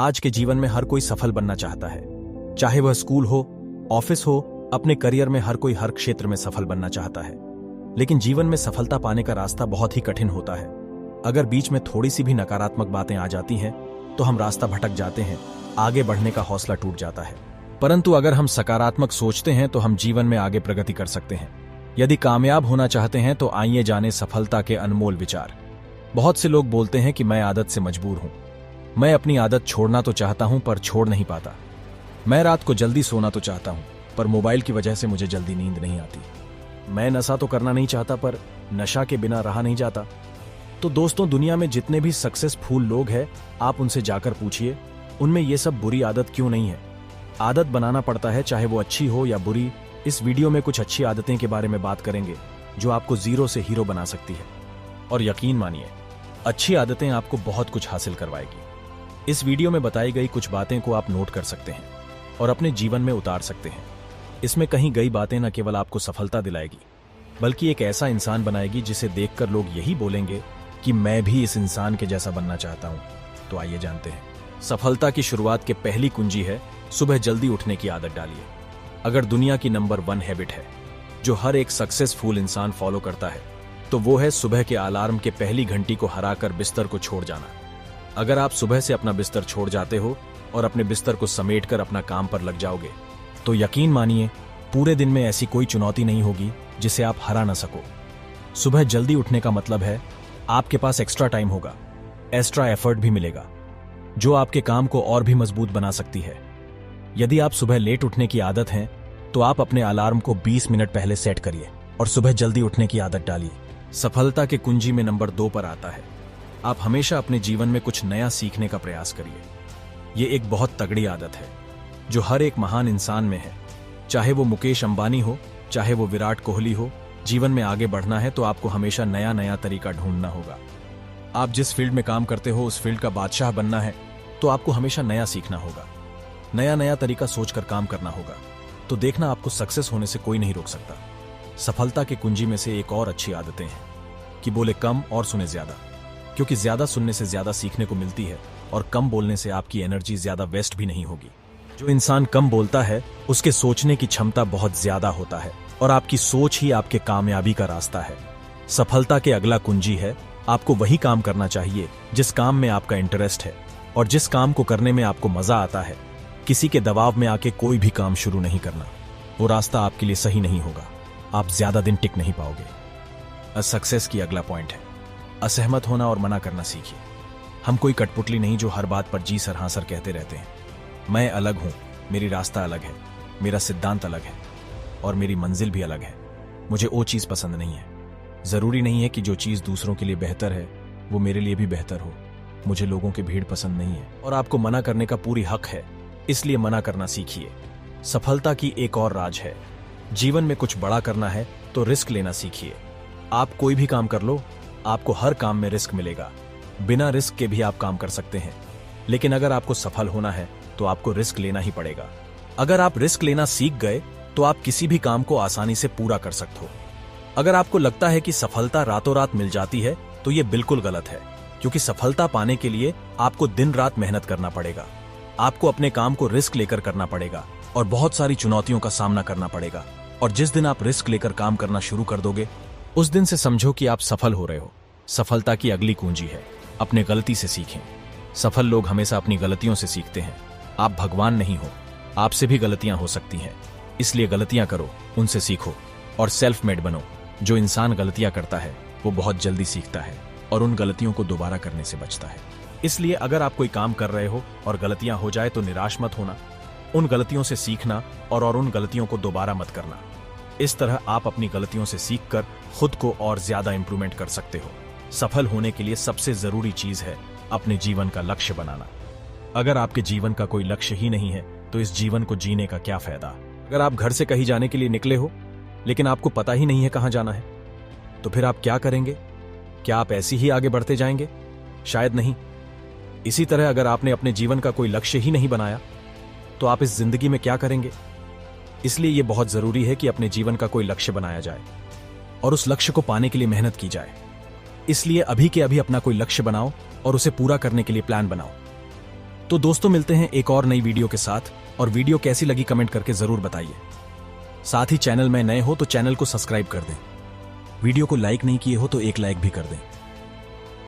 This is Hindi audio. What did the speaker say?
आज के जीवन में हर कोई सफल बनना चाहता है, चाहे वह स्कूल हो, ऑफिस हो, अपने करियर में हर कोई हर क्षेत्र में सफल बनना चाहता है। लेकिन जीवन में सफलता पाने का रास्ता बहुत ही कठिन होता है। अगर बीच में थोड़ी सी भी नकारात्मक बातें आ जाती हैं तो हम रास्ता भटक जाते हैं, आगे बढ़ने का हौसला टूट जाता है। परंतु अगर हम सकारात्मक सोचते हैं तो हम जीवन में आगे प्रगति कर सकते हैं। यदि कामयाब होना चाहते हैं तो आइए जाने सफलता के अनमोल विचार। बहुत से लोग बोलते हैं कि मैं आदत से मजबूर हूं, मैं अपनी आदत छोड़ना तो चाहता हूं पर छोड़ नहीं पाता। मैं रात को जल्दी सोना तो चाहता हूं पर मोबाइल की वजह से मुझे जल्दी नींद नहीं आती। मैं नशा तो करना नहीं चाहता पर नशा के बिना रहा नहीं जाता। तो दोस्तों, दुनिया में जितने भी सक्सेसफुल लोग हैं, आप उनसे जाकर पूछिए उनमें ये सब बुरी आदत क्यों नहीं है। आदत बनाना पड़ता है, चाहे वो अच्छी हो या बुरी। इस वीडियो में कुछ अच्छी आदतें के बारे में बात करेंगे जो आपको जीरो से हीरो बना सकती है। और यकीन मानिए, अच्छी आदतें आपको बहुत कुछ हासिल करवाएगी। इस वीडियो में बताई गई कुछ बातें को आप नोट कर सकते हैं और अपने जीवन में उतार सकते हैं। इसमें कहीं गई बातें न केवल आपको सफलता दिलाएगी बल्कि एक ऐसा इंसान बनाएगी जिसे देखकर लोग यही बोलेंगे कि मैं भी इस इंसान के जैसा बनना चाहता हूं। तो आइए जानते हैं। सफलता की शुरुआत की पहली कुंजी है सुबह जल्दी उठने की आदत डालिए। अगर दुनिया की नंबर 1 हैबिट है जो हर एक सक्सेसफुल इंसान फॉलो करता है तो वो है सुबह के अलार्म के पहली घंटी को हराकर बिस्तर को छोड़ जाना। अगर आप सुबह से अपना बिस्तर छोड़ जाते हो और अपने बिस्तर को समेटकर अपना काम पर लग जाओगे तो यकीन मानिए पूरे दिन में ऐसी कोई चुनौती नहीं होगी जिसे आप हरा ना सको। सुबह जल्दी उठने का मतलब है आपके पास एक्स्ट्रा टाइम होगा, एक्स्ट्रा एफर्ट भी मिलेगा जो आपके काम को और भी मजबूत बना सकती है। यदि आप सुबह लेट उठने की आदत है तो आप अपने अलार्म को 20 मिनट पहले सेट करिए और सुबह जल्दी उठने की आदत डालिए। सफलता के कुंजी में नंबर 2 पर आता है आप हमेशा अपने जीवन में कुछ नया सीखने का प्रयास करिए। ये एक बहुत तगड़ी आदत है जो हर एक महान इंसान में है, चाहे वो मुकेश अंबानी हो, चाहे वो विराट कोहली हो। जीवन में आगे बढ़ना है तो आपको हमेशा नया नया तरीका ढूंढना होगा। आप जिस फील्ड में काम करते हो उस फील्ड का बादशाह बनना है तो आपको हमेशा नया सीखना होगा, नया नया तरीका सोचकर काम करना होगा। तो देखना, आपको सक्सेस होने से कोई नहीं रोक सकता। सफलता के कुंजी में से एक और अच्छी आदतें हैं कि बोले कम और सुने ज्यादा, क्योंकि ज्यादा सुनने से ज्यादा सीखने को मिलती है और कम बोलने से आपकी एनर्जी ज्यादा वेस्ट भी नहीं होगी। जो इंसान कम बोलता है उसके सोचने की क्षमता बहुत ज्यादा होता है और आपकी सोच ही आपके कामयाबी का रास्ता है। सफलता के अगला कुंजी है आपको वही काम करना चाहिए जिस काम में आपका इंटरेस्ट है और जिस काम को करने में आपको मजा आता है। किसी के दबाव में आके कोई भी काम शुरू नहीं करना, वो रास्ता आपके लिए सही नहीं होगा, आप ज्यादा दिन टिक नहीं पाओगे। सक्सेस की अगला पॉइंट है असहमत होना और मना करना सीखिए। हम कोई कठपुतली नहीं जो हर बात पर जी सर हाँ सर कहते रहते हैं। मैं अलग हूं, मेरी रास्ता अलग है, मेरा सिद्धांत अलग है और मेरी मंजिल भी अलग है। मुझे वो चीज पसंद नहीं है। जरूरी नहीं है कि जो चीज दूसरों के लिए बेहतर है वो मेरे लिए भी बेहतर हो। मुझे लोगों की भीड़ पसंद नहीं है और आपको मना करने का पूरी हक है, इसलिए मना करना सीखिए। सफलता की एक और राज है, जीवन में कुछ बड़ा करना है तो रिस्क लेना सीखिए। आप कोई भी काम कर लो, आपको हर काम में रिस्क मिलेगा। बिना रिस्क के भी आप काम कर सकते हैं, लेकिन अगर आपको सफल होना है तो आपको रिस्क लेना ही पड़ेगा। अगर आप रिस्क लेना सीख गए तो आप किसी भी काम को आसानी से पूरा कर सकते हो। अगर आपको लगता है कि सफलता रातों रात मिल जाती है तो यह बिल्कुल गलत है, क्योंकि सफलता पाने के लिए आपको दिन रात मेहनत करना पड़ेगा। आपको अपने काम को रिस्क लेकर करना पड़ेगा और बहुत सारी चुनौतियों का सामना करना पड़ेगा। और जिस दिन आप रिस्क लेकर काम करना शुरू कर दोगे उस दिन से समझो कि आप सफल हो रहे हो। सफलता की अगली कुंजी है अपने गलती से सीखें। सफल लोग हमेशा अपनी गलतियों से सीखते हैं। आप भगवान नहीं हो, आपसे भी गलतियां हो सकती हैं, इसलिए गलतियां करो, उनसे सीखो और सेल्फ मेड बनो। जो इंसान गलतियां करता है वो बहुत जल्दी सीखता है और उन गलतियों को दोबारा करने से बचता है। इसलिए अगर आप कोई काम कर रहे हो और गलतियां हो जाए तो निराश मत होना, उन गलतियों से सीखना और उन गलतियों को दोबारा मत करना। इस तरह आप अपनी गलतियों से सीखकर खुद को और ज्यादा इंप्रूवमेंट कर सकते हो। सफल होने के लिए सबसे जरूरी चीज है अपने जीवन का लक्ष्य बनाना। अगर आपके जीवन का कोई लक्ष्य ही नहीं है तो इस जीवन को जीने का क्या फायदा। अगर आप घर से कहीं जाने के लिए निकले हो लेकिन आपको पता ही नहीं है कहां जाना है तो फिर आप क्या करेंगे? क्या आप ऐसे ही आगे बढ़ते जाएंगे? शायद नहीं। इसी तरह अगर आपने अपने जीवन का कोई लक्ष्य ही नहीं बनाया तो आप इस जिंदगी में क्या करेंगे? इसलिए यह बहुत जरूरी है कि अपने जीवन का कोई लक्ष्य बनाया जाए और उस लक्ष्य को पाने के लिए मेहनत की जाए। इसलिए अभी के अभी अपना कोई लक्ष्य बनाओ और उसे पूरा करने के लिए प्लान बनाओ। तो दोस्तों मिलते हैं एक और नई वीडियो के साथ, और वीडियो कैसी लगी कमेंट करके जरूर बताइए। साथ ही चैनल में नए हो तो चैनल को सब्सक्राइब कर दें। वीडियो को लाइक नहीं किए हो तो एक लाइक भी कर दें।